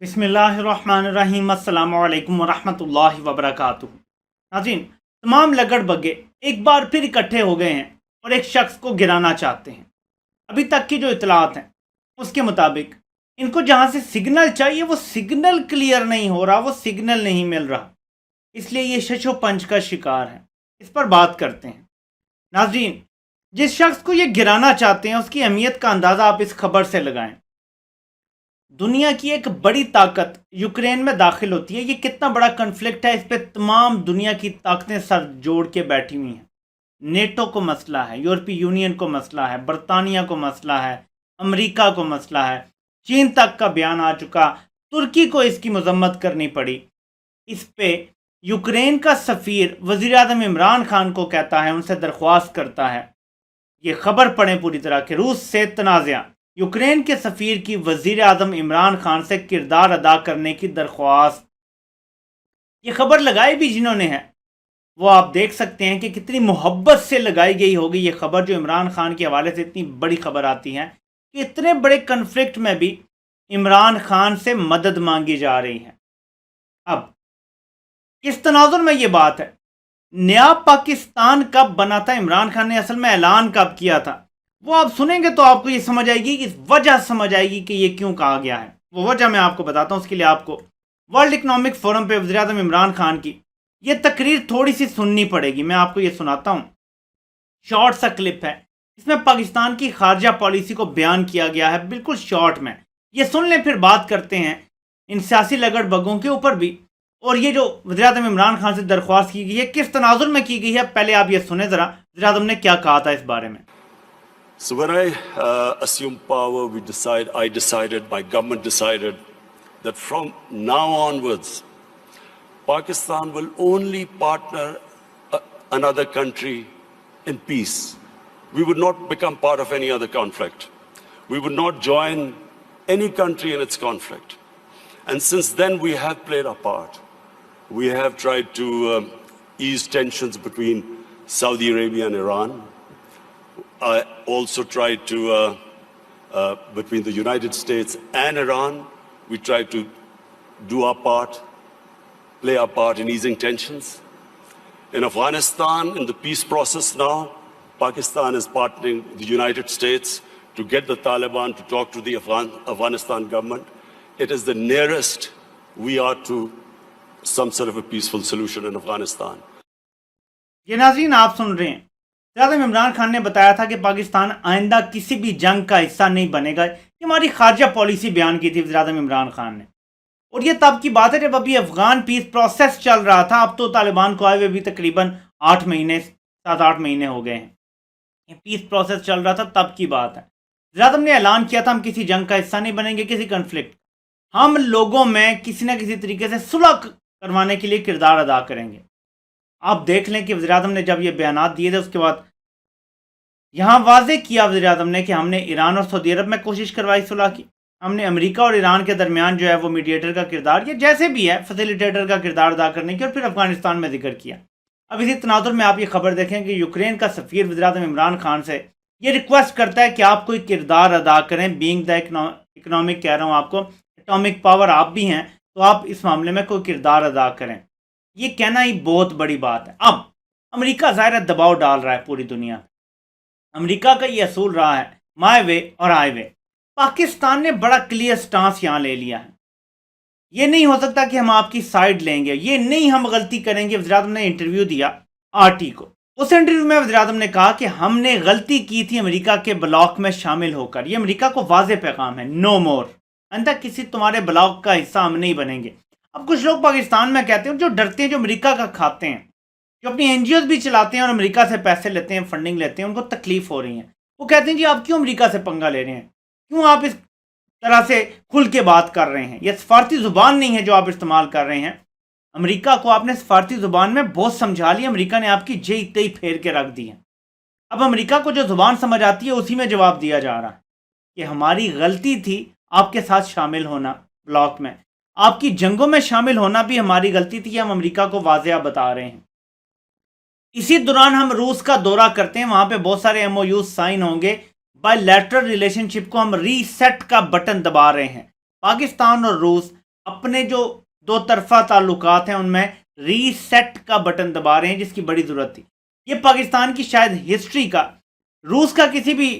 बिस्मिल्लाहिर्रहमानिर्रहीम अस्सलाम वालेकुम वरहमतुल्लाहि वबरकातुहू। नाज़रीन, तमाम लगड़ बग्गे एक बार फिर इकट्ठे हो गए हैं और एक शख्स को गिराना चाहते हैं। अभी तक की जो इतलात हैं उसके मुताबिक इनको जहाँ से सिग्नल चाहिए वो सिग्नल क्लियर नहीं हो रहा, वो सिग्नल नहीं मिल रहा, इसलिए ये शशो पंच का शिकार है। इस पर बात करते हैं। नाज़रीन, जिस शख्स को ये गिराना चाहते हैं उसकी अहमियत का अंदाज़ा आप इस खबर से लगाएं। दुनिया की एक बड़ी ताकत यूक्रेन में दाखिल होती है। ये कितना बड़ा कन्फ्लिक्ट है, इस पे तमाम दुनिया की ताकतें सर जोड़ के बैठी हुई हैं। नेटो को मसला है, यूरोपीय यूनियन को मसला है, बरतानिया को मसला है, अमेरिका को मसला है, चीन तक का बयान आ चुका, तुर्की को इसकी मजम्मत करनी पड़ी। इस पे यूक्रेन का सफ़ीर वज़ीर आज़म इमरान खान को कहता है, उनसे दरख्वास्त करता है, ये खबर पढ़ें पूरी तरह के, रूस से तनाज़ा, यूक्रेन के सफ़ीर की वज़ीर आज़म इमरान खान से किरदार अदा करने की दरख्वास्त। ये खबर लगाई भी जिन्होंने है वो आप देख सकते हैं कि कितनी मोहब्बत से लगाई गई होगी ये खबर, जो इमरान खान के हवाले से इतनी बड़ी खबर आती है कि इतने बड़े कन्फ्लिक्ट में भी इमरान खान से मदद मांगी जा रही है। अब किस तनाजुर में ये बात है, नया पाकिस्तान कब बना था, इमरान खान ने असल में ऐलान कब किया था, वो आप सुनेंगे तो आपको ये समझ आएगी, इस वजह समझ आएगी कि ये क्यों कहा गया है। वो वजह मैं आपको बताता हूँ। उसके लिए आपको वर्ल्ड इकनॉमिक फोरम पे वज़ीर आज़म इमरान खान की ये तकरीर थोड़ी सी सुननी पड़ेगी। मैं आपको ये सुनाता हूँ, शॉर्ट सा क्लिप है, इसमें पाकिस्तान की खारजा पॉलिसी को बयान किया गया है बिल्कुल शॉर्ट में। ये सुन लें, फिर बात करते हैं इन सियासी लगड़ बगों के ऊपर भी, और ये जो वज़ीर आज़म इमरान खान से दरख्वास्त की गई है किस तनाजुर में की गई है। पहले आप ये सुने ज़रा वज़ीर आज़म ने क्या कहा था इस बारे में। So when I assumed power, I decided, my government decided that from now onwards, Pakistan will only partner another country in peace. We would not become part of any other conflict. We would not join any country in its conflict. And since then, we have played our part. We have tried to ease tensions between Saudi Arabia and Iran. I also tried to, between the United States and Iran, we tried to do our part, play our part in easing tensions. In Afghanistan, in the peace process now, Pakistan is partnering with the United States to get the Taliban to talk to the Afghanistan government. It is the nearest we are to some sort of a peaceful solution in Afghanistan. ये नाज़रीन आप सुन रहे हैं, आज़म इमरान खान ने बताया था कि पाकिस्तान आइंदा किसी भी जंग का हिस्सा नहीं बनेगा। ये हमारी खारजा पॉलिसी बयान की थी वज़ीर आज़म इमरान खान ने, और ये तब की बात है जब अभी अफगान पीस प्रोसेस चल रहा था। अब तो तालिबान को आए हुए भी तकरीबन 7-8 महीने हो गए हैं। ये पीस प्रोसेस चल रहा था, तब की बात है। वज़ीर आज़म ने ऐलान किया था हम किसी जंग का हिस्सा नहीं बनेंगे, किसी कन्फ्लिक्ट, हम लोगों में किसी न किसी तरीके से सुलह करवाने के लिए किरदार अदा करेंगे। आप देख लें कि वज़ीर आज़म ने जब ये बयान दिए थे उसके बाद यहाँ वाज़े किया वज़ीर आज़म ने कि हमने ईरान और सऊदी अरब में कोशिश करवाई सुलह की, हमने अमेरिका और ईरान के दरमियान जो है वो मीडिएटर का किरदार या जैसे भी है फैसिलिटेटर का किरदार अदा करने की, और फिर अफगानिस्तान में जिक्र किया। अब इसी तनाजुर में आप ये खबर देखें कि यूक्रेन का सफ़ीर वज़ीर आज़म इमरान खान से ये रिक्वेस्ट करता है कि आप कोई किरदार अदा करें, बीइंग द इकनॉमिक कह रहा हूँ आपको, एटॉमिक पावर आप भी हैं, तो आप इस मामले में कोई किरदार अदा करें। ये कहना ही बहुत बड़ी बात है। अब अमेरिका ज़ाहिर है दबाव डाल रहा है पूरी दुनिया पर। अमेरिका का ये असूल रहा है माय वे और हाई वे। पाकिस्तान ने बड़ा क्लियर स्टांस यहाँ ले लिया है, ये नहीं हो सकता कि हम आपकी साइड लेंगे, ये नहीं हम गलती करेंगे। वज़ीर आज़म ने इंटरव्यू दिया आरटी को, उस इंटरव्यू में वज़ीर आज़म ने कहा कि हमने गलती की थी अमेरिका के ब्लॉक में शामिल होकर। ये अमेरिका को वाज़े पैगाम है, नो मोर, अंदर किसी तुम्हारे ब्लॉक का हिस्सा हम नहीं बनेंगे। अब कुछ लोग पाकिस्तान में कहते हैं, जो डरते हैं, जो अमेरिका का खाते हैं, जो अपनी एनजीओ भी चलाते हैं और अमेरिका से पैसे लेते हैं, फंडिंग लेते हैं, उनको तकलीफ हो रही है। वो कहते हैं जी आप क्यों अमेरिका से पंगा ले रहे हैं, क्यों आप इस तरह से खुल के बात कर रहे हैं, यह सफारती ज़ुबान नहीं है जो आप इस्तेमाल कर रहे हैं। अमेरिका को आपने सफारती ज़ुबान में बहुत समझा लिया, अमेरिका ने आपकी जेई तेई फेर के रख दी है। अब अमेरिका को जो ज़ुबान समझ आती है उसी में जवाब दिया जा रहा है कि हमारी गलती थी आपके साथ शामिल होना, ब्लॉक में आपकी जंगों में शामिल होना भी हमारी गलती थी, हम अमेरिका को वाज़ेह बता रहे हैं। इसी दौरान हम रूस का दौरा करते हैं, वहां पे बहुत सारे एमओयू साइन होंगे, बायलैटरल रिलेशनशिप को हम रीसेट का बटन दबा रहे हैं। पाकिस्तान और रूस अपने जो दो तरफा ताल्लुकात हैं उनमें रीसेट का बटन दबा रहे हैं, जिसकी बड़ी ज़रूरत थी। ये पाकिस्तान की शायद हिस्ट्री का, रूस का किसी भी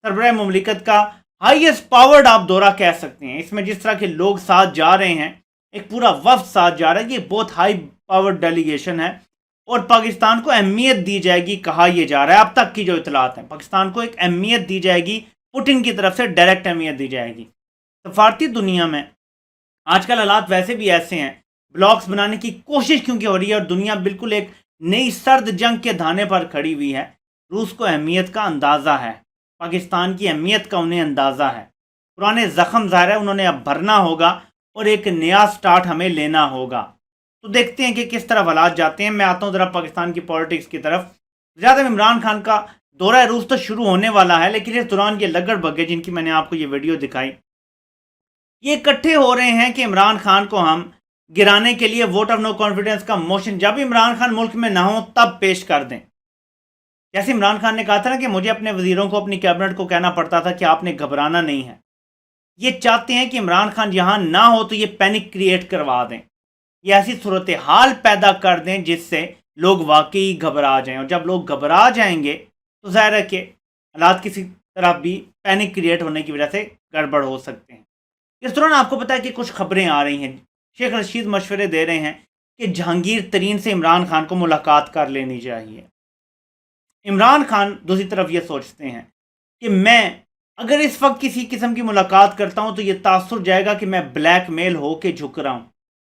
सरबराह मुमलिकत का हाईएस्ट पावर्ड आप दौरा कह सकते हैं। इसमें जिस तरह के लोग साथ जा रहे हैं, एक पूरा वफ्द साथ जा रहा है, ये बहुत हाई पावर्ड डेलीगेशन है और पाकिस्तान को अहमियत दी जाएगी, कहा यह जा रहा है। अब तक की जो इतलात हैं, पाकिस्तान को एक अहमियत दी जाएगी, पुतिन की तरफ से डायरेक्ट अहमियत दी जाएगी। सफारती दुनिया में आजकल हालात वैसे भी ऐसे हैं, ब्लॉक्स बनाने की कोशिश क्योंकि हो रही है और दुनिया बिल्कुल एक नई सर्द जंग के धाने पर खड़ी हुई है। रूस को अहमियत का अंदाज़ा है, पाकिस्तान की अहमियत का उन्हें अंदाज़ा है। पुराने ज़ख्म ज़ाहिर है उन्होंने अब भरना होगा और एक नया स्टार्ट हमें लेना होगा। तो देखते हैं कि किस तरफ हालात जाते हैं। मैं आता हूँ ज़रा पाकिस्तान की पॉलिटिक्स की तरफ। ज़्यादा इमरान खान का दौरा रूस तो शुरू होने वाला है, लेकिन इस दौरान ये लगड़ बग्गे जिनकी मैंने आपको ये वीडियो दिखाई, ये इकट्ठे हो रहे हैं कि इमरान खान को हम गिराने के लिए वोट ऑफ नो कॉन्फिडेंस का मोशन जब इमरान खान मुल्क में ना हो तब पेश कर दें। जैसे इमरान खान ने कहा था ना कि मुझे अपने वजीरों को, अपनी कैबिनेट को कहना पड़ता था कि आपने घबराना नहीं है। ये चाहते हैं कि इमरान खान यहाँ ना हो तो ये पैनिक क्रिएट करवा दें, ये ऐसी सूरत हाल पैदा कर दें जिससे लोग वाकई घबरा जाएं, और जब लोग घबरा जाएंगे तो ज़ाहिर है कि हालात किसी तरह भी पैनिक क्रिएट होने की वजह से गड़बड़ हो सकते हैं। इस दौरान आपको पता है कि कुछ खबरें आ रही हैं, शेख रशीद मशवरे दे रहे हैं कि जहांगीर तरीन से इमरान खान को मुलाकात कर लेनी चाहिए। इमरान खान दूसरी तरफ ये सोचते हैं कि मैं अगर इस वक्त किसी किस्म की मुलाकात करता हूं तो ये तासुर जाएगा कि मैं ब्लैकमेल हो के झुक रहा हूं,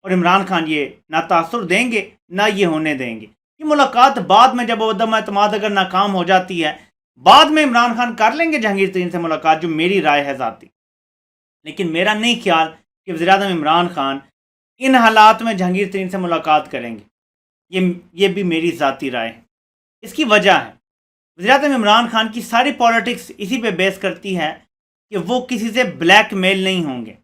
और इमरान खान ये ना तासुर देंगे ना ये होने देंगे। ये मुलाकात बाद में जब अदम एतमाद अगर नाकाम हो जाती है, बाद में इमरान खान कर लेंगे जहांगीर तरीन से मुलाकात, जो मेरी राय है ज़ाती। लेकिन मेरा नहीं ख्याल कि वज़ीर-ए-आज़म इमरान खान इन हालात में जहांगीर तरीन से मुलाकात करेंगे। ये भी मेरी ज़ाती राय है। इसकी वजह है वज़ीर-ए-आज़म इमरान खान की सारी पॉलिटिक्स इसी पे बेस करती है कि वो किसी से ब्लैकमेल नहीं होंगे,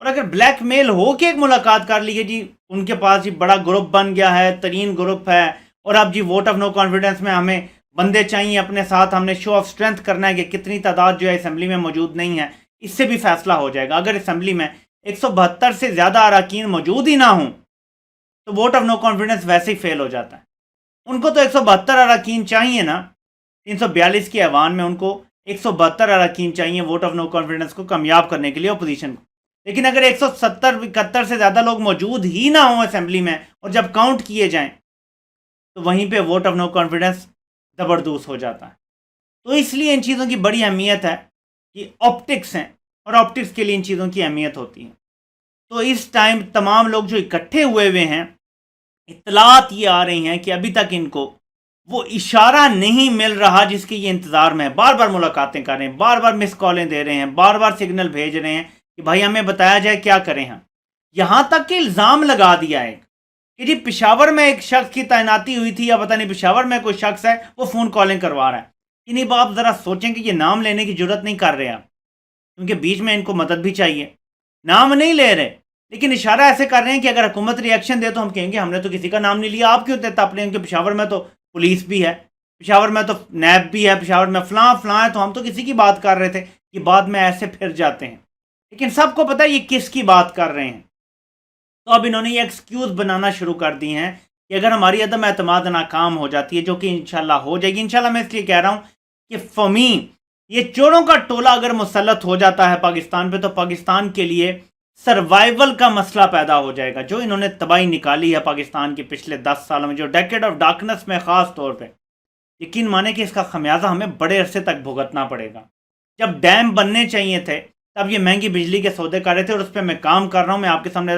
और अगर ब्लैकमेल हो के एक मुलाकात कर लीजिए जी, उनके पास जी बड़ा ग्रुप बन गया है, तरीन ग्रुप है, और अब जी वोट ऑफ नो कॉन्फिडेंस में हमें बंदे चाहिए अपने साथ, हमने शो ऑफ स्ट्रेंथ करना है कि कितनी तादाद जो है असम्बली में मौजूद नहीं है, इससे भी फैसला हो जाएगा। अगर असम्बली में 172 से ज़्यादा अरकान मौजूद ही ना हों तो वोट ऑफ नो कॉन्फिडेंस वैसे ही फेल हो जाता है। उनको तो 172 अरकान चाहिए ना, 342 के ऐवान में उनको 172 अरकान चाहिए वोट ऑफ नो कॉन्फिडेंस को कामयाब करने के लिए अपोजिशन को। लेकिन अगर 170-71 से ज़्यादा लोग मौजूद ही ना हों असेंबली में, और जब काउंट किए जाएं तो वहीं पे वोट ऑफ नो कॉन्फिडेंस ज़बरदस्त हो जाता है। तो इसलिए इन चीज़ों की बड़ी अहमियत है कि ऑप्टिक्स हैं, और ऑप्टिक्स के लिए इन चीज़ों की अहमियत होती है। तो इस टाइम तमाम लोग जो इकट्ठे हुए हुए हैं, इतलात ये आ रही हैं कि अभी तक इनको वो इशारा नहीं मिल रहा जिसके ये इंतज़ार में है। बार बार मुलाकातें कर रहे हैं, बार बार मिस कॉलें दे रहे हैं, बार बार सिग्नल भेज रहे हैं कि भाई हमें बताया जाए क्या करें हम। यहाँ तक कि इल्ज़ाम लगा दिया है कि जी पेशावर में एक शख्स की तैनाती हुई थी, या पता नहीं पेशावर में कोई शख्स है वो फ़ोन कॉलिंग करवा रहा है। कि नहीं, आप ज़रा सोचें कि ये नाम लेने की ज़रूरत नहीं कर रहे आप, क्योंकि बीच में इनको मदद भी चाहिए। नाम नहीं ले रहे, लेकिन इशारा ऐसे कर रहे हैं कि अगर हुकूमत रिएक्शन दे तो हम कहेंगे हमने तो किसी का नाम नहीं लिया, आप क्यों देता अपने? उनके पेशावर में तो पुलिस भी है, पेशावर में तो नैब भी है, पेशावर में फ़लाँ फ़लाँ है, तो हम तो किसी की बात कर रहे थे। कि बाद में ऐसे फिर जाते हैं, लेकिन सबको पता है ये किसकी बात कर रहे हैं। तो अब इन्होंने ये एक्सक्यूज़ बनाना शुरू कर दी हैं कि अगर हमारी अदम एतमाद नाकाम हो जाती है, जो कि इंशाल्लाह हो जाएगी। इंशाल्लाह मैं इसलिए कह रहा हूँ कि फमी ये चोरों का टोला अगर मुसल्लत हो जाता है पाकिस्तान पे, तो पाकिस्तान के लिए सर्वाइवल का मसला पैदा हो जाएगा। जो इन्होंने तबाही निकाली है पाकिस्तान के पिछले 10 सालों में, जो डेकेड ऑफ डार्कनेस में ख़ास तौर पे, यकीन माने कि इसका खमियाजा हमें बड़े अरसे तक भुगतना पड़ेगा। जब डैम बनने चाहिए थे तब ये महंगी बिजली के सौदे कर रहे थे, और उस पर मैं काम कर रहा हूँ। मैं आपके सामने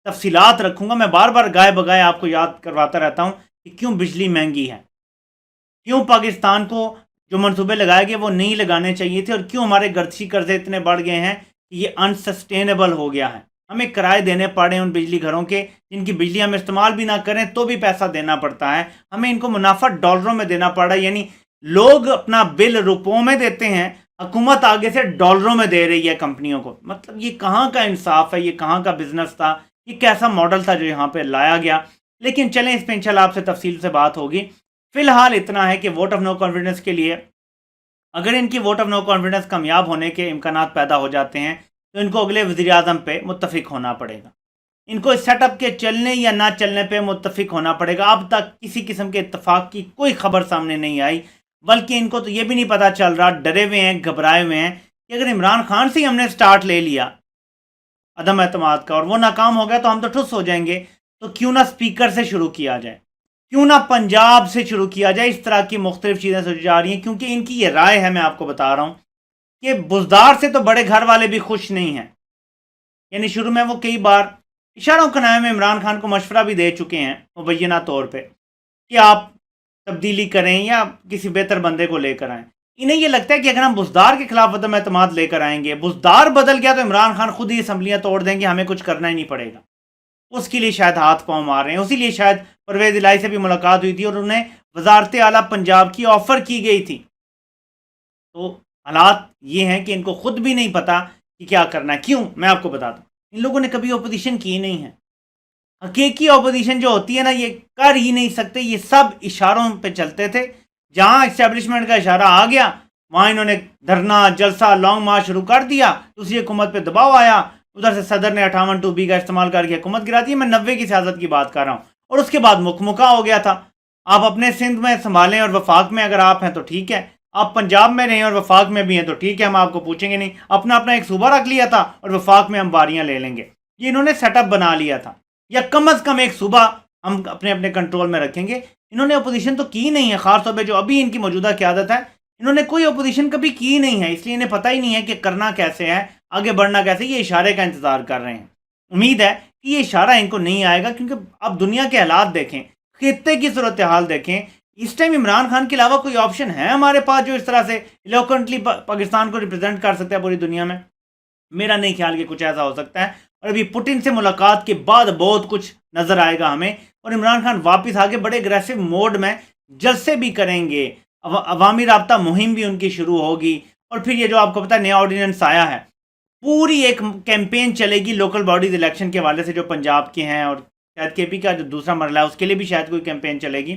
तफसीलात रखूँगा। मैं बार बार गाए बगाए आपको याद करवाता रहता हूँ कि क्यों बिजली महंगी है, क्यों पाकिस्तान को जो मनसूबे लगाए गए वो नहीं लगाने चाहिए थे, और क्यों हमारे गर्दशी कर्जे इतने बढ़ गए हैं कि ये अनसस्टेनेबल हो गया है। हमें किराए देने पड़े उन बिजली घरों के जिनकी बिजली हम इस्तेमाल भी ना करें तो भी पैसा देना पड़ता है। हमें इनको मुनाफा डॉलरों में देना पड़ रहा है, यानी लोग अपना बिल रुपयों में देते हैं, हुकूमत आगे से डॉलरों में दे रही है कंपनियों को। मतलब ये कहाँ का इंसाफ है, ये कहाँ का बिजनेस था, ये कैसा मॉडल था जो यहाँ पे लाया गया। लेकिन चलें, इस पर इंशाल्लाह आपसे तफसील से बात होगी। फिलहाल इतना है कि वोट ऑफ नो कॉन्फिडेंस के लिए अगर इनकी वोट ऑफ नो कॉन्फिडेंस कामयाब होने के इम्कानात पैदा हो जाते हैं, तो इनको अगले वज़ीर आज़म पे मुत्तफ़िक होना पड़ेगा, इनको इस सेटअप के चलने या ना चलने पे मुत्तफ़िक होना पड़ेगा। अब तक किसी किस्म के इत्तेफाक की कोई खबर सामने नहीं आई, बल्कि इनको तो ये भी नहीं पता चल रहा, डरे हुए हैं, घबराए हुए हैं कि अगर इमरान खान से ही हमने स्टार्ट ले लिया अदम एतमाद का और वो नाकाम हो गया तो हम तो ठुस हो जाएंगे, तो क्यों ना स्पीकर से शुरू किया जाए, क्यों ना पंजाब से शुरू किया जाए। इस तरह की मुख्तलिफ चीज़ें सोची जा रही हैं, क्योंकि इनकी ये राय है, मैं आपको बता रहा हूँ कि बुज़दार से तो बड़े घर वाले भी खुश नहीं हैं। यानी शुरू में वो कई बार इशारों कनाए में इमरान खान को मशवरा भी दे चुके हैं मुबैना तौर पे कि आप तब्दीली करें या किसी बेहतर बंदे को लेकर आएँ। इन्हें ये लगता है कि अगर हम बुज़दार के खिलाफ अदम एतमाद लेकर आएंगे, बुज़दार बदल गया तो इमरान खान खुद ही असम्बलियाँ तोड़ देंगे, हमें कुछ करना ही नहीं पड़ेगा। उसके लिए शायद हाथ पाँव मार रहे हैं। उसी लिए शायद परवेज़ इलाही से भी मुलाकात हुई थी और उन्हें वज़ारत आला पंजाब की ऑफ़र की गई थी। तो हालात ये हैं कि इनको खुद भी नहीं पता कि क्या करना है। क्यों? मैं आपको बताता हूँ, इन लोगों ने कभी अपोजिशन की नहीं है। हकीकी अपोजिशन जो होती है ना, ये कर ही नहीं सकते, ये सब इशारों पे चलते थे। जहाँ इस्टेब्लिशमेंट का इशारा आ गया वहाँ इन्होंने धरना, जलसा, लॉन्ग मार्च शुरू कर दिया। दूसरी हुकूमत पे दबाव आया, उधर से सदर ने 58(2)B का इस्तेमाल करके हुकूमत गिरा दी। मैं 90 की सियासत की बात कर रहा हूँ। और उसके बाद मुखमुखा हो गया था, आप अपने सिंध में संभालें और वफाक में अगर आप हैं तो ठीक है, आप पंजाब में रहें और वफाक में भी हैं तो ठीक है, हम आपको पूछेंगे नहीं। अपना अपना एक सूबा रख लिया था और वफाक में हम बारियां ले लेंगे, ये इन्होंने सेटअप बना लिया था। या कम अज़ कम एक सूबा हम अपने अपने कंट्रोल में रखेंगे। इन्होंने अपोजिशन तो की नहीं है, ख़ास तौर पर जो अभी इनकी मौजूदा क़यादत है, इन्होंने कोई अपोजिशन कभी की नहीं है। इसलिए इन्हें पता ही नहीं है कि करना कैसे है, आगे बढ़ना कैसे। ये इशारे का इंतज़ार कर रहे हैं। उम्मीद है कि ये इशारा इनको नहीं आएगा, क्योंकि अब दुनिया के हालात देखें, खित्ते की सूरत हाल देखें। इस टाइम इमरान खान के अलावा कोई ऑप्शन है हमारे पास जो इस तरह से इलोक्वेंटली पाकिस्तान को रिप्रेजेंट कर सकता है पूरी दुनिया में? मेरा नहीं ख्याल कि कुछ ऐसा हो सकता है। और अभी पुतिन से मुलाकात के बाद बहुत कुछ नज़र आएगा हमें, और इमरान खान वापस आके बड़े अग्रेसिव मोड में जलसे भी करेंगे, अवामी राब्ता मुहिम भी उनकी शुरू होगी। और फिर ये जो आपको पता है नया ऑर्डिनेंस आया है, पूरी एक कैंपेन चलेगी लोकल बॉडीज इलेक्शन के हवाले से जो पंजाब के हैं, और शायद केपी का जो दूसरा मरला है उसके लिए भी शायद कोई कैंपेन चलेगी।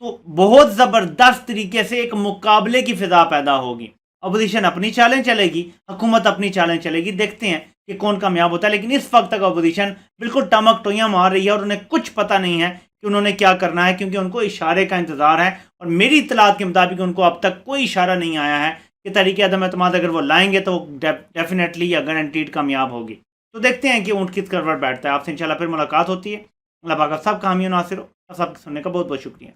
तो बहुत ज़बरदस्त तरीके से एक मुकाबले की फ़िज़ा पैदा होगी। अपोजिशन अपनी चालें चलेगी, हुकूमत अपनी चालें चलेगी। देखते हैं कि कौन कामयाब होता है। लेकिन इस वक्त तक अपोजिशन बिल्कुल टमक टोइयाँ मार रही है और उन्हें कुछ पता नहीं है कि उन्होंने क्या करना है, क्योंकि उनको इशारे का इंतज़ार है। और मेरी इत्तलात के मुताबिक उनको अब तक कोई इशारा नहीं आया है कि तरीके अदम एतमाद अगर वो लाएंगे तो डेफिनेटली या गारंटीड कामयाब होगी। तो देखते हैं कि ऊँट किस करवट बैठता है। आपसे इंशाल्लाह फिर मुलाकात होती है। अल्लाह पाक आप सब का हामी नासिर हो। सबके सुनने का बहुत बहुत शुक्रिया।